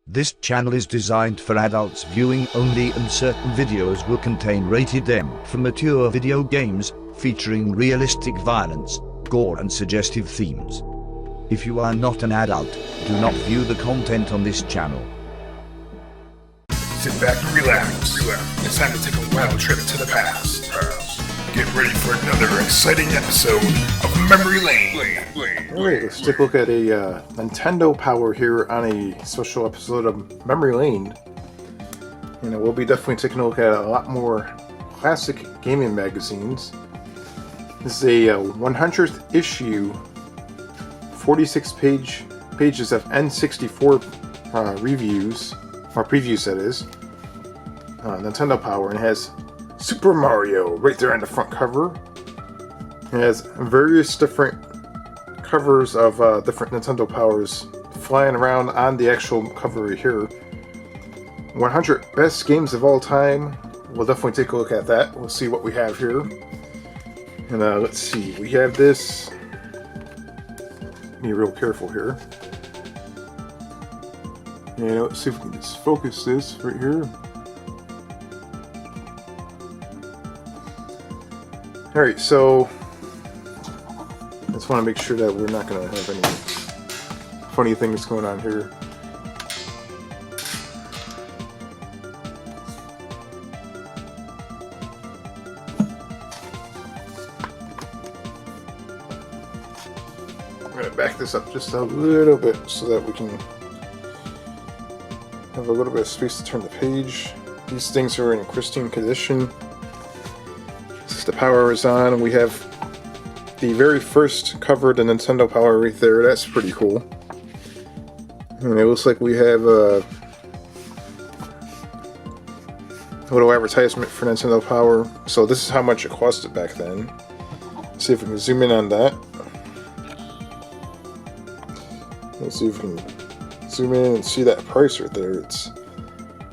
This channel is designed for adults viewing only, and certain videos will contain rated M for mature video games, featuring realistic violence, gore and suggestive themes. If you are not an adult, do not view the content on this channel. Sit back and relax. It's time to take a wild trip to the past. Get ready for another exciting episode of Memory Lane. Alright, let's take a look at a Nintendo Power here on a special episode of Memory Lane. And we'll be definitely taking a look at a lot more classic gaming magazines. This is a 100th issue, 46 pages of N64 reviews, or previews that is, Nintendo Power, and it has Super Mario right there on the front cover. It has various different covers of different Nintendo Powers flying around on the actual cover right here. 100 best games of all time. We'll definitely take a look at that. We'll see what we have here. And let's see, we have this. Be real careful here. And let's see if we can just focus this right here. Alright, so I just want to make sure that we're not going to have any funny things going on here. I'm going to back this up just a little bit so that we can have a little bit of space to turn the page. These things are in pristine condition. The power is on, and we have the very first cover of the Nintendo Power right there. That's pretty cool. And it looks like we have a little advertisement for Nintendo Power. So this is how much it costed back then. Let's see if we can zoom in on that. Let's see if we can zoom in and see that price right there. It's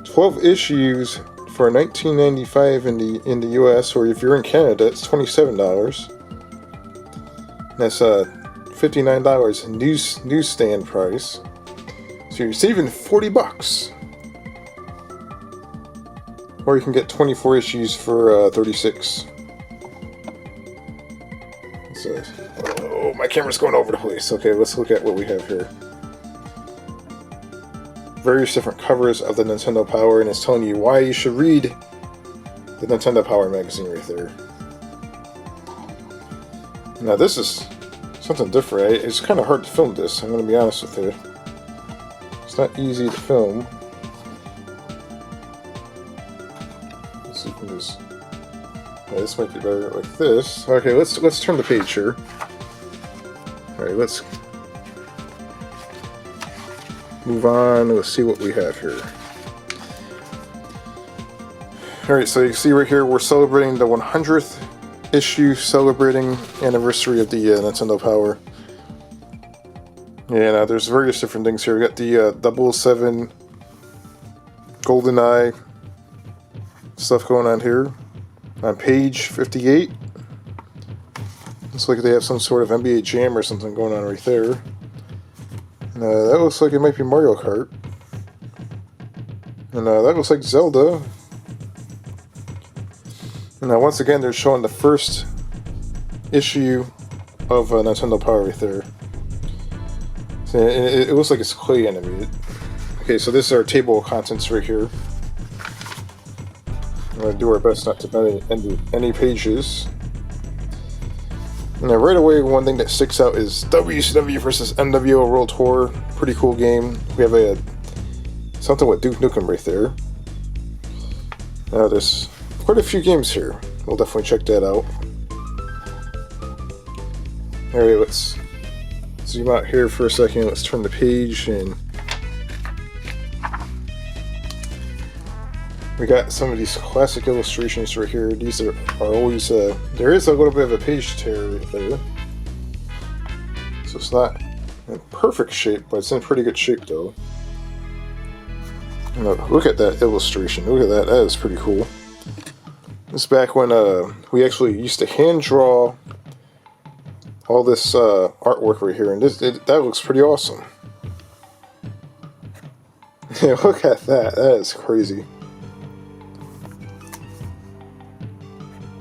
12 issues for $19.95 in the US, or if you're in Canada, it's $27. That's $59 newsstand price. So you're saving $40. Or you can get 24 issues for $36. Oh, my camera's going over the place. Okay, let's look at what we have here. Various different covers of the Nintendo Power, and it's telling you why you should read the Nintendo Power magazine right there. Now this is something different. It's kind of hard to film this, I'm going to be honest with you. It's not easy to film. Let's see if we can just... Yeah, this might be better like this. Okay, let's turn the page here. Alright, let's move on. Let's see what we have here. Alright, so you can see right here we're celebrating the 100th issue, celebrating anniversary of the Nintendo Power. And there's various different things here. We got the 007 GoldenEye stuff going on here. On page 58. Looks like they have some sort of NBA Jam or something going on right there. That looks like it might be Mario Kart. And that looks like Zelda. And once again, they're showing the first issue of Nintendo Power right there. So it looks like it's clay animated. Okay, so this is our table of contents right here. We're going to do our best not to bend any pages. And right away, one thing that sticks out is WCW versus NWO World Tour. Pretty cool game. We have something with Duke Nukem right there. There's quite a few games here. We'll definitely check that out. Alright, let's zoom out here for a second. Let's turn the page, and we got some of these classic illustrations right here. These are always, there is a little bit of a page tear right there. So it's not in perfect shape, but it's in pretty good shape though. Look at that illustration. Look at that. That is pretty cool. This is back when we actually used to hand draw all this artwork right here, and that looks pretty awesome. Yeah, look at that. That is crazy.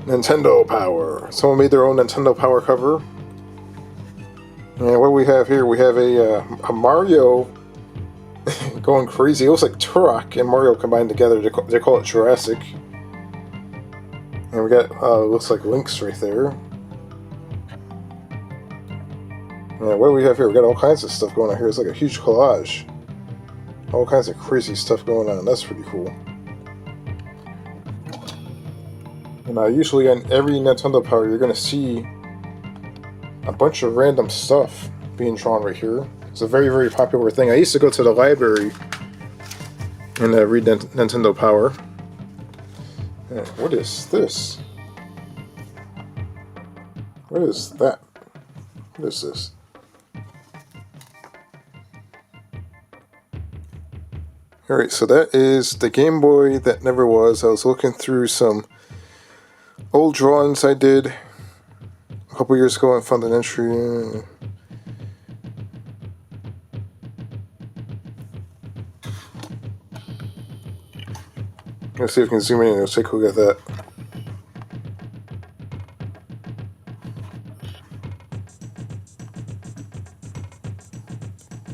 Nintendo Power. Someone made their own Nintendo Power cover. And what do we have here? We have a Mario going crazy. It looks like Turok and Mario combined together. They call it Jurassic. And we got, looks like Link's right there. Yeah, what do we have here? We got all kinds of stuff going on here. It's like a huge collage. All kinds of crazy stuff going on. That's pretty cool. And usually on every Nintendo Power, you're going to see a bunch of random stuff being drawn right here. It's a very, very popular thing. I used to go to the library and read Nintendo Power. Yeah, what is this? What is that? What is this? Alright, so that is the Game Boy that never was. I was looking through some old drawings I did a couple years ago and found an entry. Let's see if we can zoom in and let's take a look at that.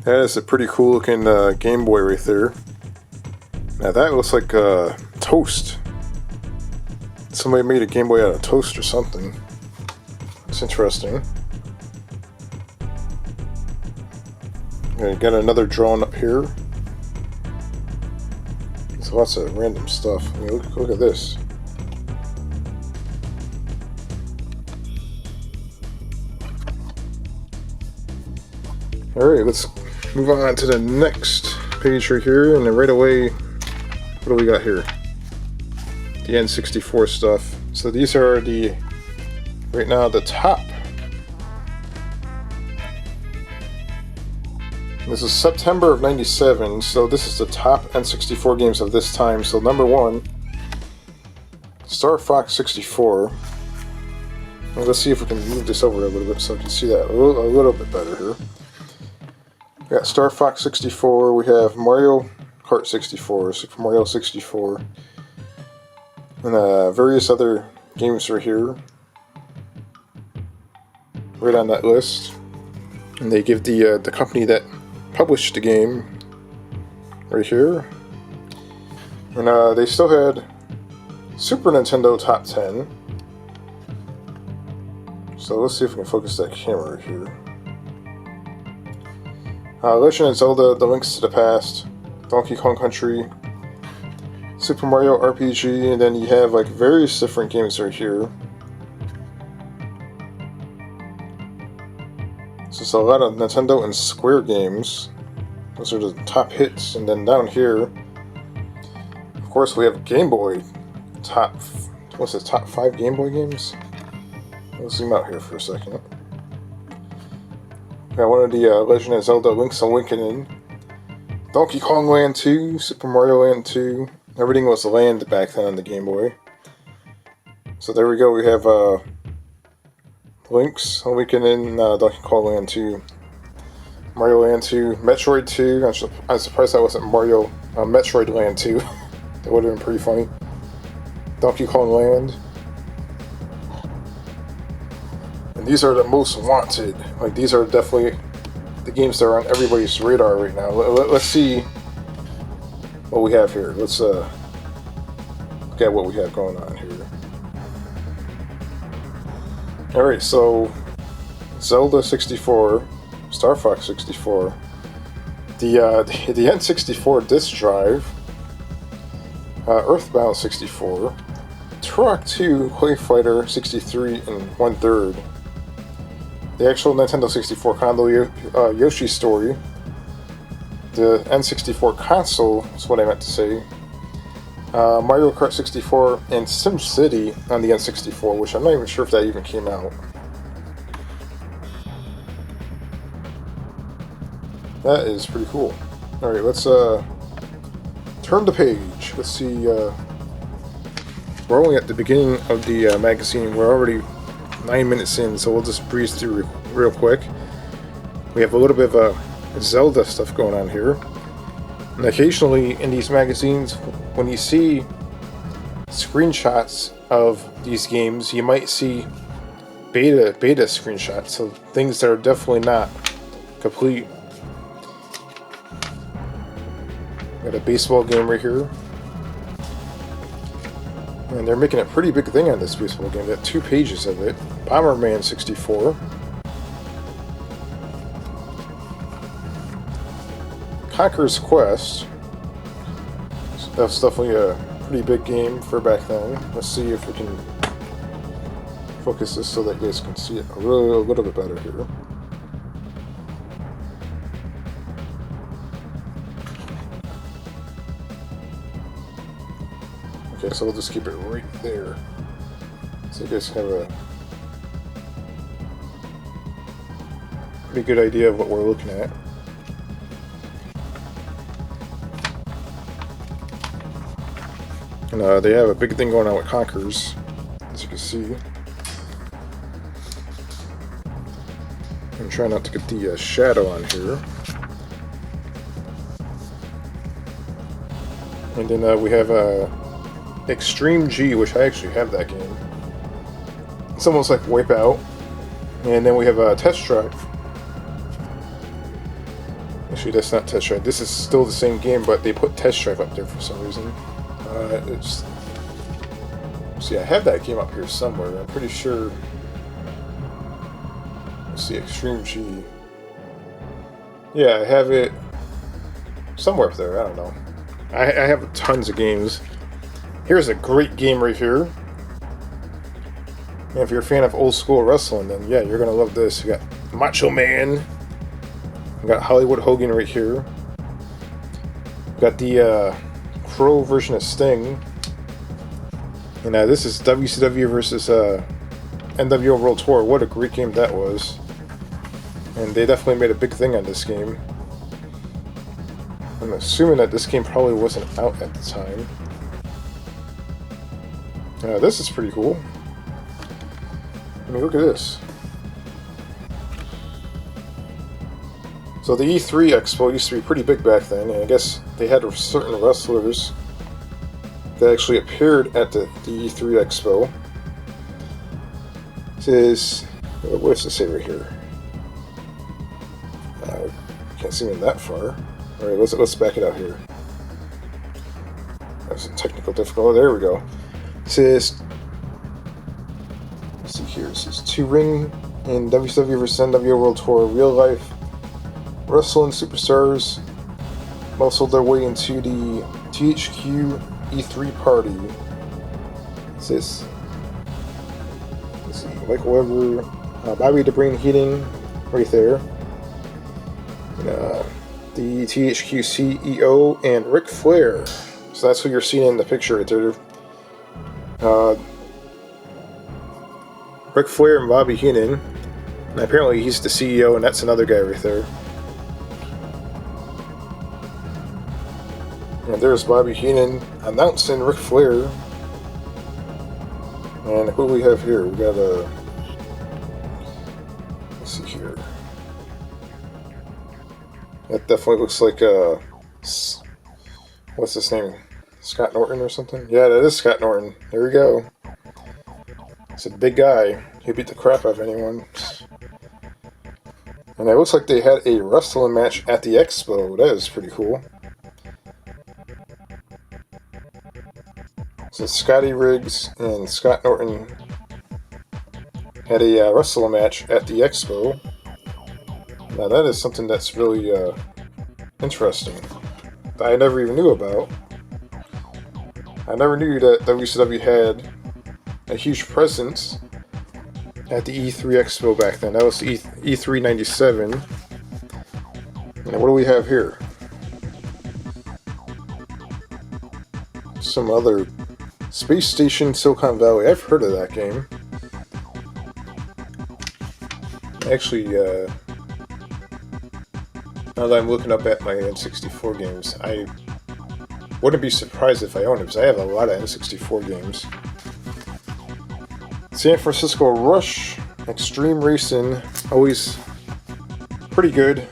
That is a pretty cool looking Game Boy right there. Now that looks like toast. Somebody made a Game Boy out of toast or something. It's interesting. Okay, got another drawing up here. There's lots of random stuff. I mean, look at this. Alright, let's move on to the next page right here, and then right away, what do we got here? The N64 stuff. So these are right now the top. This is September of '97, so this is the top N64 games of this time. So number 1, Star Fox 64. And let's see if we can move this over a little bit so we can see that a little bit better here. We got Star Fox 64, we have Mario Kart 64, Super Mario 64, and various other games right here, right on that list. And they give the company that published the game right here. And they still had Super Nintendo Top 10. So let's see if we can focus that camera right here. Legend of Zelda, The Links to the Past, Donkey Kong Country, Super Mario RPG, and then you have like various different games right here. So it's a lot of Nintendo and Square games. Those are the top hits. And then down here, of course, we have Game Boy top 5 Game Boy games? Let's zoom out here for a second. Got one of the Legend of Zelda Link's Awakening, Donkey Kong Land 2, Super Mario Land 2. Everything was land back then on the Game Boy. So there we go, we have Link's Awakening, Donkey Kong Land 2, Mario Land 2, Metroid 2. I'm surprised that wasn't Metroid Land 2. That would have been pretty funny. Donkey Kong Land. These are the most wanted. Like, these are definitely the games that are on everybody's radar right now. Let's see what we have here. Let's look at what we have going on here. Alright, so Zelda 64, Star Fox 64, the N64 disk drive, Earthbound 64, Turok 2 Clay Fighter 63 and 1/3. The actual Nintendo 64 console, Yoshi's Story. The N64 console is what I meant to say. Mario Kart 64 and SimCity on the N64, which I'm not even sure if that even came out. That is pretty cool. Alright, let's turn the page. Let's see. We're only at the beginning of the magazine. We're already 9 minutes in, so we'll just breeze through real quick. We have a little bit of Zelda stuff going on here. And occasionally in these magazines, when you see screenshots of these games, you might see beta screenshots, so things that are definitely not complete. Got a baseball game right here. And they're making a pretty big thing on this baseball game. Got 2 pages of it. Bomberman 64. Conqueror's Quest. So that's definitely a pretty big game for back then. Let's see if we can focus this so that you guys can see it a little bit better here. Okay, so we'll just keep it right there, so you guys have a pretty good idea of what we're looking at. And they have a big thing going on with Conquerors, as you can see. I'm trying not to get the shadow on here. And then we have Extreme G, which I actually have that game. It's almost like Wipeout. And then we have a Test Drive. Actually, that's not Test Drive. This is still the same game, but they put Test Drive up there for some reason. See, I have that game up here somewhere. I'm pretty sure. Let's see, Extreme G. Yeah, I have it somewhere up there. I don't know. I have tons of games. Here's a great game right here. And if you're a fan of old school wrestling, then yeah, you're gonna love this. You got Macho Man. We got Hollywood Hogan right here. We got the Crow version of Sting. And this is WCW versus NWO World Tour. What a great game that was. And they definitely made a big thing on this game. I'm assuming that this game probably wasn't out at the time. This is pretty cool. I mean, look at this. So the E3 Expo used to be pretty big back then, and I guess they had certain wrestlers that actually appeared at the E3 Expo. It says, what does it say right here? Can't see me that far. Alright, let's back it out here. That's a technical difficulty. There we go. It says, let's see here. It says 2 ring in WCW vs NWO World Tour. Real life wrestling superstars muscled their way into the THQ E3 party. It says, let's see, Michael Weber, Bobby the Brain Heating, right there. And, the THQ CEO and Ric Flair. So that's who you're seeing in the picture right there. Ric Flair and Bobby Heenan. And apparently he's the CEO, and that's another guy right there. And there's Bobby Heenan announcing Ric Flair. And who do we have here? We got a... let's see here. That definitely looks like what's his name? Scott Norton or something? Yeah, that is Scott Norton. There we go. It's a big guy. He beat the crap out of anyone. And it looks like they had a wrestling match at the expo. That is pretty cool. So Scotty Riggs and Scott Norton had a wrestling match at the expo. Now that is something that's really interesting, that I never even knew about. I never knew that WCW had a huge presence at the E3 Expo back then. That was the E3 97. And what do we have here? Some other Space Station Silicon Valley. I've heard of that game. Actually, now that I'm looking up at my N64 games, I wouldn't be surprised if I own it, because I have a lot of N64 games. San Francisco Rush, Extreme Racing, always pretty good.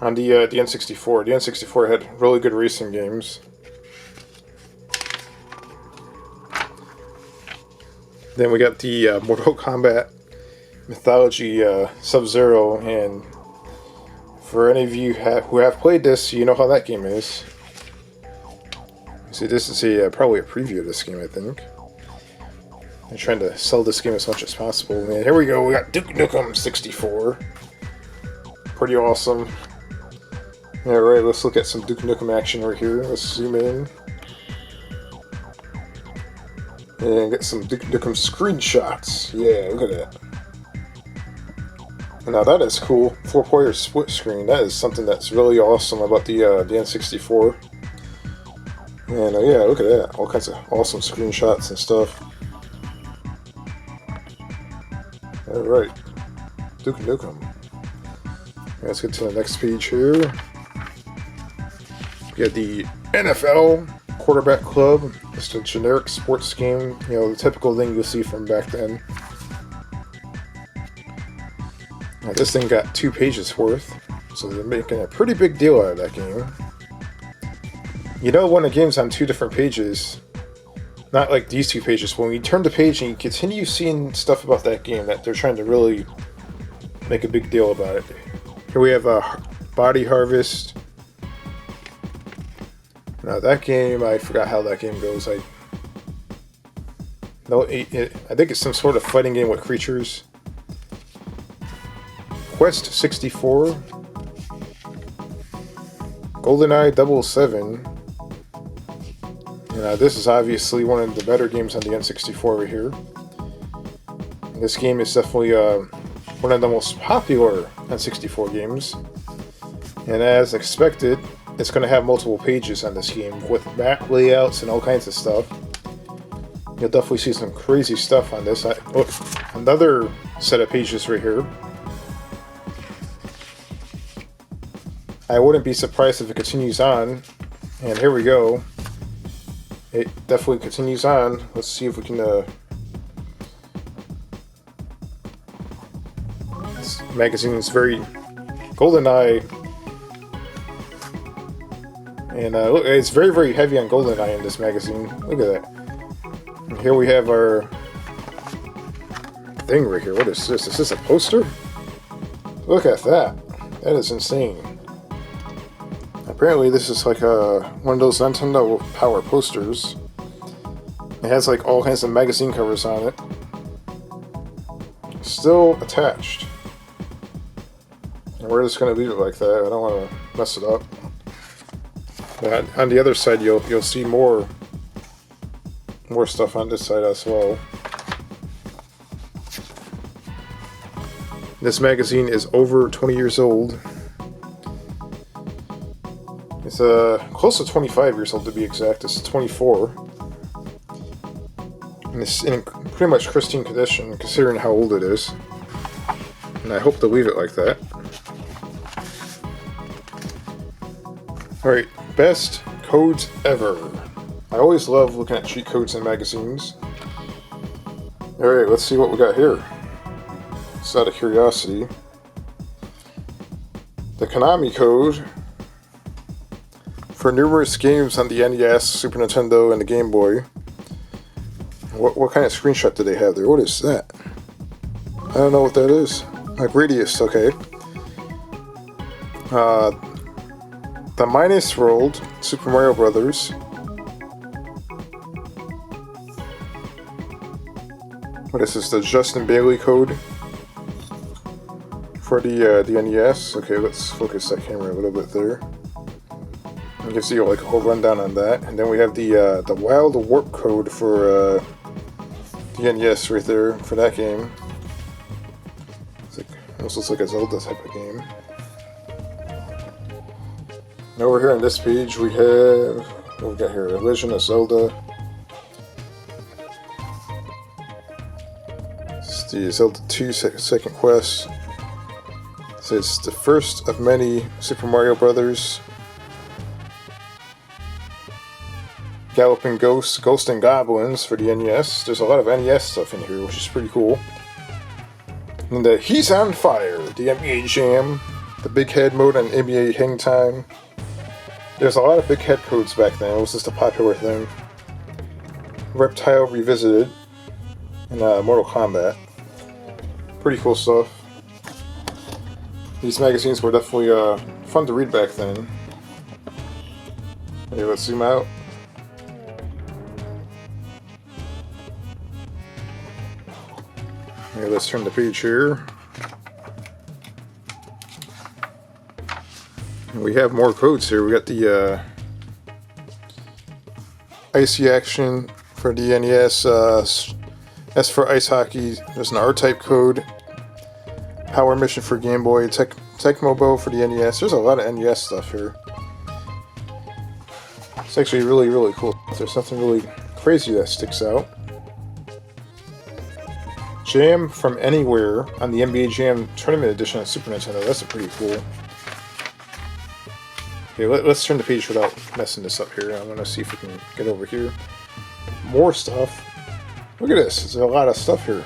on the N64. The N64 had really good racing games. Then we got the Mortal Kombat Mythology Sub-Zero, and for any of you who have played this, you know how that game is. See, this is probably a preview of this game, I think. I'm trying to sell this game as much as possible. And here we go, we got Duke Nukem 64. Pretty awesome. Alright, let's look at some Duke Nukem action right here. Let's zoom in. And get some Duke Nukem screenshots. Yeah, look at that. Now that is cool. 4-player split screen. That is something that's really awesome about the N64. And yeah, look at that. All kinds of awesome screenshots and stuff. Alright. Duke Nukem. Let's get to the next page here. We got the NFL Quarterback Club. Just a generic sports game. You know, the typical thing you'll see from back then. Now, this thing got 2 pages worth, so they're making a pretty big deal out of that game. You know, when a game's on 2 different pages, not like these 2 pages, but when you turn the page and you continue seeing stuff about that game, that they're trying to really make a big deal about it. Here we have a Body Harvest. Now that game, I forgot how that game goes. I think it's some sort of fighting game with creatures. Quest 64. GoldenEye 007. This is obviously one of the better games on the N64 right here. And this game is definitely one of the most popular N64 games. And as expected, it's going to have multiple pages on this game with map layouts and all kinds of stuff. You'll definitely see some crazy stuff on this. Look, another set of pages right here. I wouldn't be surprised if it continues on. And here we go. It definitely continues on. Let's see if we can... This magazine is very... GoldenEye. And look, it's very, very heavy on GoldenEye in this magazine. Look at that. And here we have our thing right here. What is this? Is this a poster? Look at that. That is insane. Apparently this is like one of those Nintendo Power posters. It has like all kinds of magazine covers on it. Still attached. And we're just going to leave it like that. I don't want to mess it up. But on the other side, you'll see more stuff on this side as well. This magazine is over 20 years old. It's close to 25 years old to be exact. It's 24. And it's in pretty much pristine condition considering how old it is. And I hope to leave it like that. Alright, best codes ever. I always love looking at cheat codes in magazines. Alright, let's see what we got here. Just out of curiosity. The Konami code for numerous games on the NES, Super Nintendo, and the Game Boy. What kind of screenshot do they have there? What is that? I don't know what that is. Like radius, okay. The Minus World, Super Mario Brothers. What is this? The Justin Bailey code for the NES. Okay, let's focus that camera a little bit there. You can see like a whole rundown on that, and then we have the Wild Warp code for the NES right there for that game. It's like, almost looks like a Zelda type of game. And over here on this page we have what we got here, A Legend of Zelda. It's the Zelda 2 second quest. It says the first of many Super Mario Brothers. Galloping Ghosts, Ghosts and Goblins for the NES. There's a lot of NES stuff in here, which is pretty cool. And the He's on Fire, the NBA Jam. the big head mode on NBA Hang Time. There's a lot of big head codes back then. It was just a popular thing. Reptile Revisited in Mortal Kombat. Pretty cool stuff. These magazines were definitely fun to read back then. Okay, let's zoom out. Okay, let's turn the page here. We have more codes here. We got the Icy Action for the NES. S for Ice Hockey. There's an R-Type code. Power Mission for Game Boy. Tecmo Bow for the NES. There's a lot of NES stuff here. It's actually really, really cool. There's nothing really crazy that sticks out. Jam from Anywhere on the NBA Jam Tournament Edition on Super Nintendo. That's pretty cool. Okay, let's turn the page without messing this up here. I want to see if we can get over here. More stuff. Look at this. There's a lot of stuff here.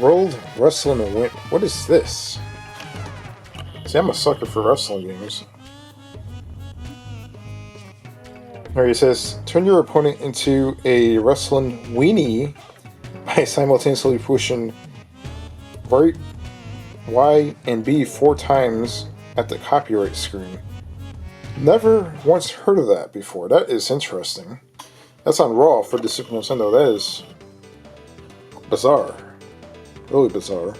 World Wrestling and Win. What is this? See, I'm a sucker for wrestling games. Alright, it says, turn your opponent into a wrestling weenie by simultaneously pushing right, Y, and B 4 times at the copyright screen. Never once heard of that before. That is interesting. That's on Raw for the Super Nintendo. That is bizarre. Really bizarre.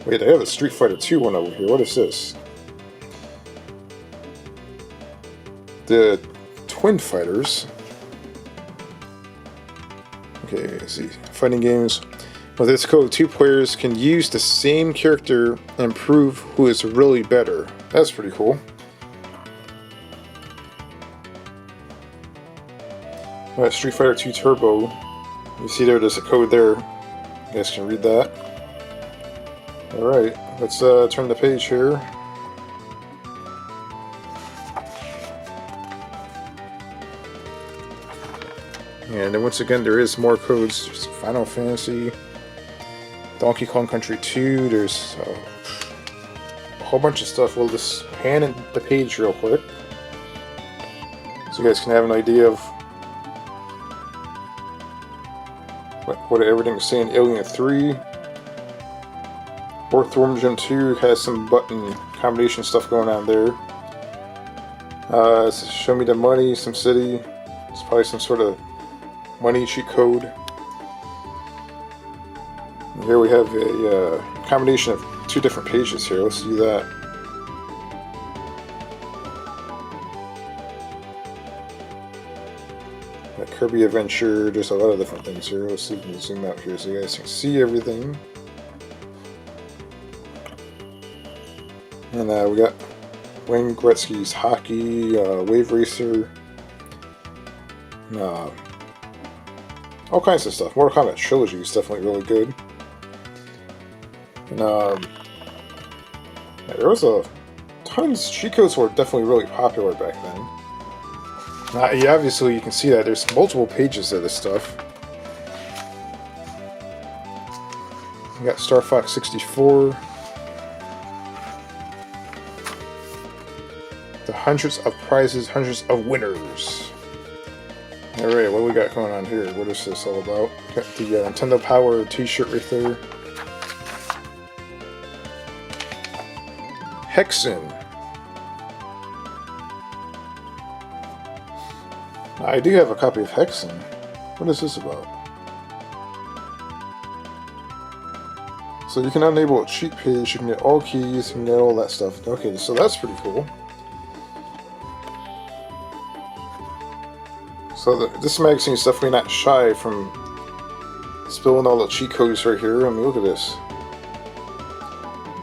Wait, they have a Street Fighter 2 one over here. What is this? The Twin Fighters. Okay, let's see. Fighting games. With this code, 2 players can use the same character and prove who is really better. That's pretty cool. Alright, Street Fighter 2 Turbo. You see there's a code there. You guys can read that. Alright, let's turn the page here. And then once again, there is more codes. There's Final Fantasy, Donkey Kong Country 2. There's a whole bunch of stuff. We'll just pan in the page real quick, so you guys can have an idea of what everything's saying. Alien 3. Earthworm Jim 2 has some button combination stuff going on there. Show Me the Money, Some City. It's probably some sort of money cheat code. And here we have a combination of 2 different pages here. Let's do that. Got Kirby Adventure. There's a lot of different things here. Let's see if we can zoom out here so you guys can see everything. And we got Wayne Gretzky's Hockey, Wave Racer, all kinds of stuff. Mortal Kombat Trilogy is definitely really good. And yeah, there was tons. Cheat codes were definitely really popular back then. Yeah, obviously you can see that there's multiple pages of this stuff. We got Star Fox 64. The hundreds of prizes, hundreds of winners. Alright, what do we got going on here? What is this all about? Got the Nintendo Power t-shirt right there. Hexen. I do have a copy of Hexen. What is this about? So you can enable a cheat page, you can get all keys, you can get all that stuff. Okay, so that's pretty cool. So this magazine is definitely not shy from spilling all the cheat codes right here. I mean, look at this.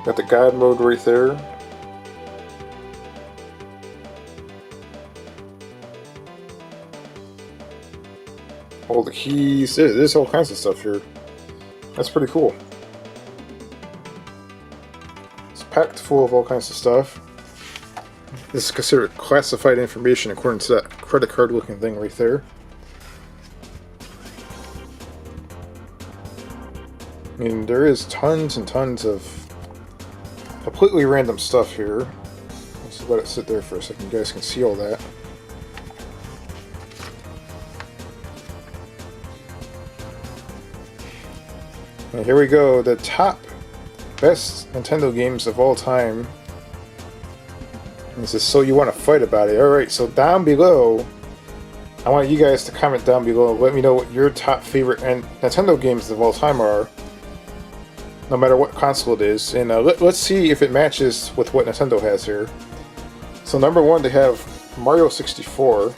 Got the God mode right there. All the keys. There's all kinds of stuff here. That's pretty cool. It's packed full of all kinds of stuff. This is considered classified information according to that credit card looking thing right there. I mean, there is tons and tons of completely random stuff here. Let's let it sit there for a second. You guys can see all that. And here we go. The top best Nintendo games of all time. And it says, so you want to fight about it. Alright, so down below, I want you guys to comment down below. Let me know what your top favorite Nintendo games of all time are. No matter what console it is. And let's see if it matches with what Nintendo has here. So number one, they have Mario 64.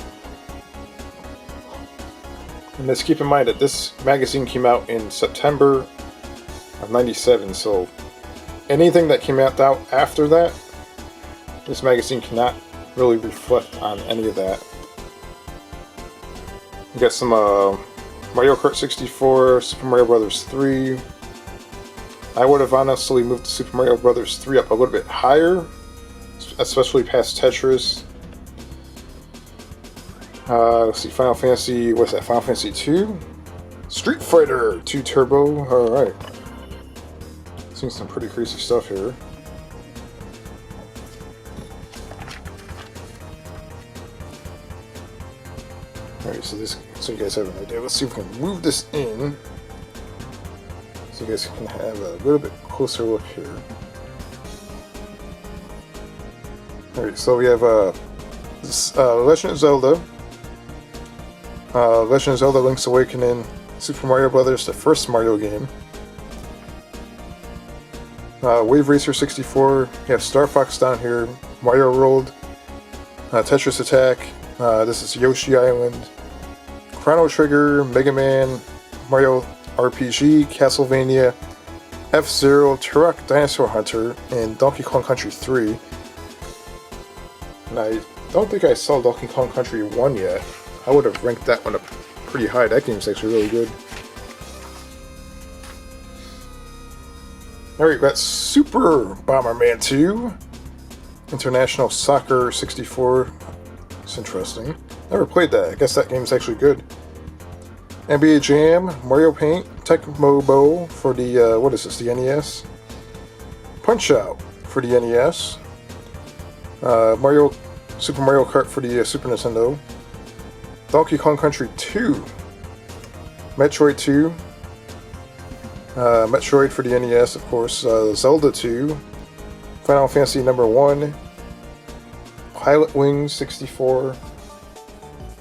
And let's keep in mind that this magazine came out in September of '97. So anything that came out after that, this magazine cannot really reflect on any of that. We got some Mario Kart 64, Super Mario Bros. 3. I would have honestly moved Super Mario Bros. 3 up a little bit higher, especially past Tetris. Let's see, Final Fantasy, what's that, Final Fantasy 2? Street Fighter 2 Turbo, alright. Seeing some pretty crazy stuff here. Alright, so you guys have an idea. Let's see if we can move this in, so you guys can have a little bit closer look here. Alright, so we have this, Legend of Zelda. Legend of Zelda Link's Awakening, Super Mario Brothers, the first Mario game. Wave Racer 64, you have Star Fox down here, Mario World, Tetris Attack, this is Yoshi Island, Chrono Trigger, Mega Man, Mario RPG, Castlevania, F-Zero, Turok Dinosaur Hunter, and Donkey Kong Country 3. And I don't think I saw Donkey Kong Country 1 yet. I would have ranked that one up pretty high. That game's actually really good. Alright, that's Super Bomberman 2. International Soccer 64. It's interesting. Never played that. I guess that game's actually good. NBA Jam, Mario Paint, Tecmo Bowl for the, what is this, the NES? Punch-Out for the NES. Super Mario Kart for the Super Nintendo. Donkey Kong Country 2. Metroid 2. Metroid for the NES, of course. Zelda 2. Final Fantasy number 1. Pilot Wings 64.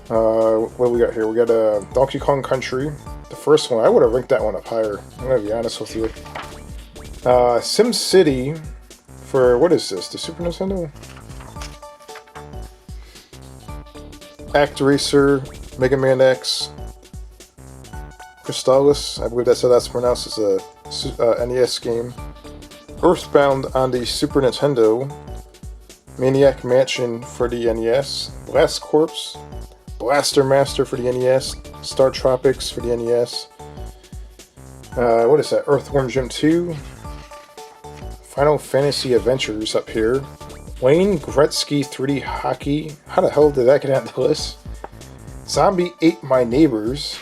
What do we got here? We got Donkey Kong Country. The first one. I would have ranked that one up higher. I'm going to be honest with you. Sim City for, what is this? The Super Nintendo? Act Racer, Mega Man X, Crystallis, I believe that's how that's pronounced, is a NES game. Earthbound on the Super Nintendo, Maniac Mansion for the NES, Blast Corps, Blaster Master for the NES, Star Tropics for the NES. What is that? Earthworm Jim 2, Final Fantasy Adventures up here. Wayne Gretzky 3D Hockey. How the hell did that get on the list? Zombie Ate My Neighbors.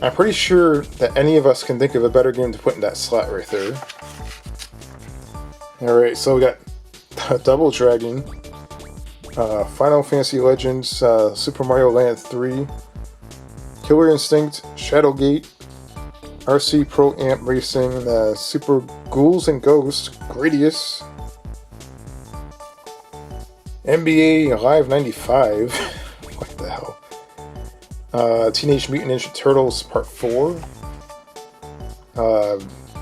I'm pretty sure that any of us can think of a better game to put in that slot right there. Alright, so we got Double Dragon, Final Fantasy Legends, Super Mario Land 3, Killer Instinct, Shadowgate, RC Pro Amp Racing, Super Ghouls and Ghosts, Gradius, NBA Live 95. What the hell? Teenage Mutant Ninja Turtles Part 4.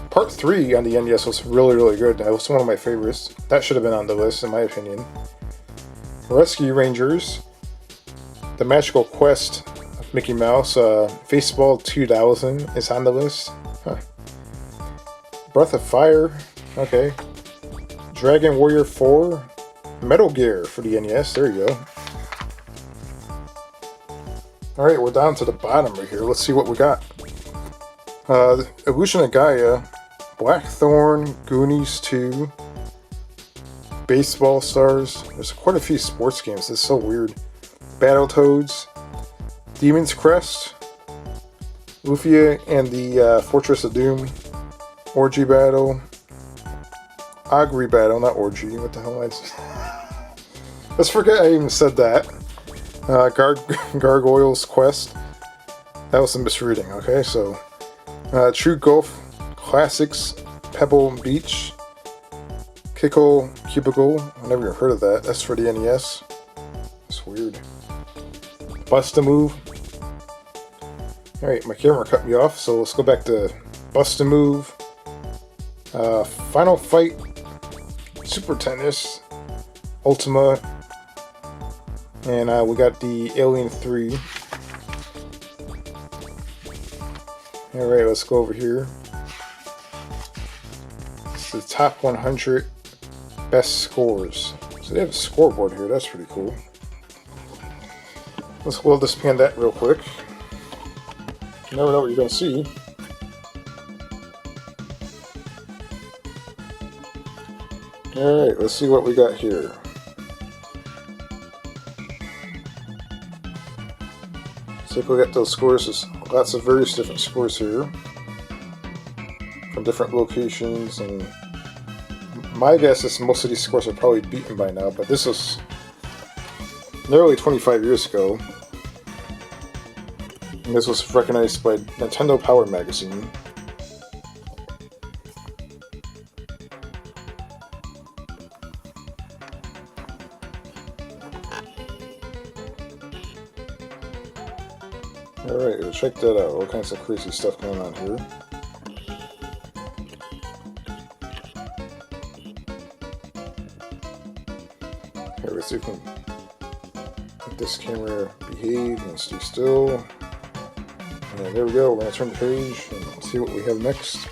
Part 3 on the NES was really, really good. That was one of my favorites. That should have been on the list, in my opinion. Rescue Rangers. The Magical Quest of Mickey Mouse. Baseball 2000 is on the list. Huh. Breath of Fire. Okay. Dragon Warrior 4. Metal Gear for the NES, there you go. Alright, we're down to the bottom right here. Let's see what we got. Illusion of Gaia, Blackthorn, Goonies 2, Baseball Stars. There's quite a few sports games. This is so weird. Battletoads, Demon's Crest, Lufia and the Fortress of Doom. Orgy Battle. Augury Battle, not Orgy. What the hell am I... Let's forget I even said that. Gargoyle's Quest. That was a misreading, okay? So, True Golf Classics, Pebble Beach, Kickle Cubicle. I never even heard of that. That's for the NES. It's weird. Bust a Move. Alright, my camera cut me off, so let's go back to Bust a Move. Final Fight, Super Tennis, Ultima, and we got the Alien 3. Alright, let's go over here. It's the top 100 best scores. So they have a scoreboard here, that's pretty cool. Let's we'll expand that real quick. You never know what you're going to see. Alright, let's see what we got here. Let's take a look at those scores. There's lots of various different scores here from different locations, and my guess is most of these scores are probably beaten by now, but this was nearly 25 years ago. And this was recognized by Nintendo Power Magazine. Alright, well, check that out. All kinds of crazy stuff going on here. Here, let's see if we can make this camera behave and stay still. And there we go, we're going to turn the page and see what we have next.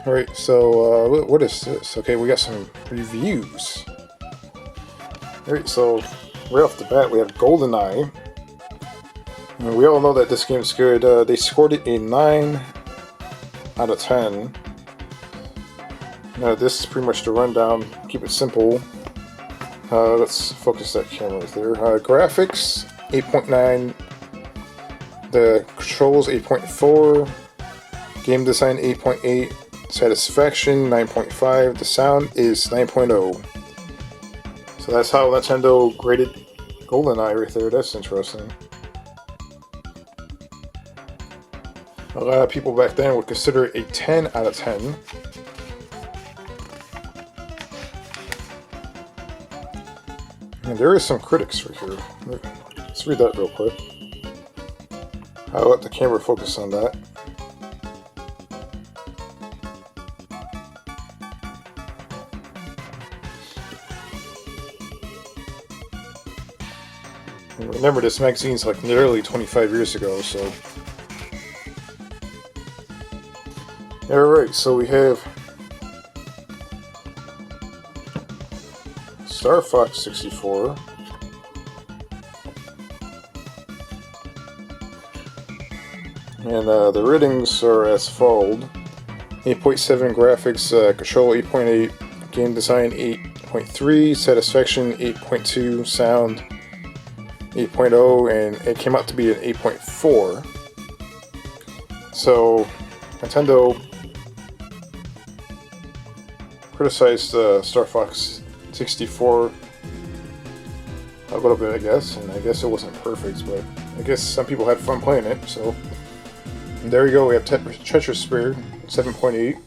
Alright, so what is this? Okay, we got some reviews. Alright, so right off the bat we have GoldenEye. And we all know that this game's good. They scored it a 9 out of 10. Now this is pretty much the rundown. Keep it simple. Let's focus that camera right there. Graphics, 8.9. The controls, 8.4. Game design, 8.8. Satisfaction, 9.5. The sound is 9.0. So that's how Nintendo graded GoldenEye right there. That's interesting. A lot of people back then would consider it a 10 out of 10. And there is some critics right here. Let's read that real quick. I'll let the camera focus on that. And remember, this magazine's like nearly 25 years ago, so... Alright, so we have Star Fox 64. And the ratings are as follows. 8.7 graphics, control 8.8, game design 8.3, satisfaction 8.2, sound 8.0, and it came out to be an 8.4. So Nintendo criticized Star Fox 64 a little bit, I guess, and I guess it wasn't perfect, but I guess some people had fun playing it, so... And there you go, we have Tetris Spirit, 7.8.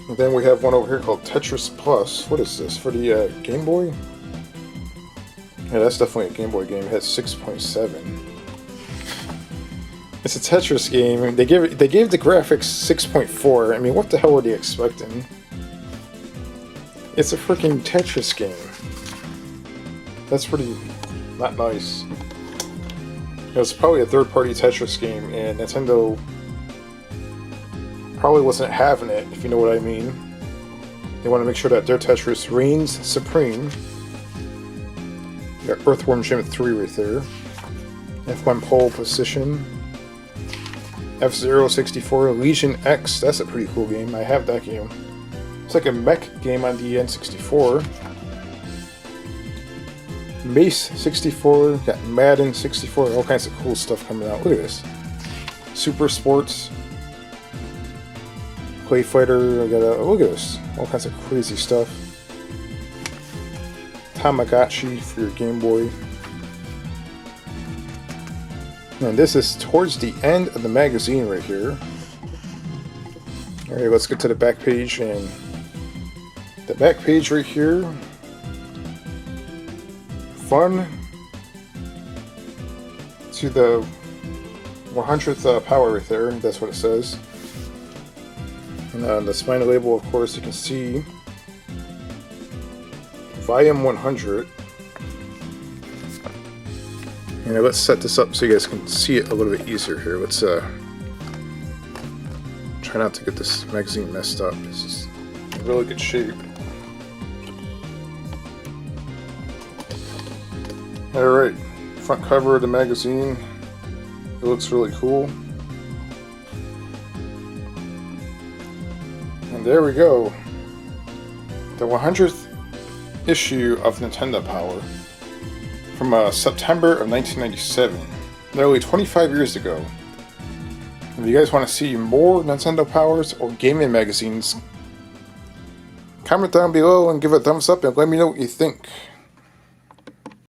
And then we have one over here called Tetris Plus. What is this, for the Game Boy? Yeah, that's definitely a Game Boy game. It has 6.7. It's a Tetris game. They gave the graphics 6.4. I mean, what the hell were they expecting? It's a freaking Tetris game. That's pretty not nice. It was probably a third-party Tetris game, and Nintendo probably wasn't having it, if you know what I mean. They want to make sure that their Tetris reigns supreme. You got Earthworm Jim 3 right there. F1 pole position. F-Zero 64, Legion X, that's a pretty cool game. I have that game. It's like a mech game on the N64. Mace 64, got Madden 64, all kinds of cool stuff coming out. Look at this. Super Sports, Play Fighter, I got look at this. All kinds of crazy stuff. Tamagotchi for your Game Boy. And this is towards the end of the magazine right here. Alright, let's get to the back page, and the back page right here. Fun to the 100th power right there, that's what it says. And on the spine label, of course, you can see Volume 100. And let's set this up so you guys can see it a little bit easier here. Let's try not to get this magazine messed up. This is in really good shape. Alright, front cover of the magazine. It looks really cool. And there we go. The 100th issue of Nintendo Power from September of 1997, nearly 25 years ago. If you guys want to see more Nintendo Powers or gaming magazines, comment down below and give a thumbs up and let me know what you think.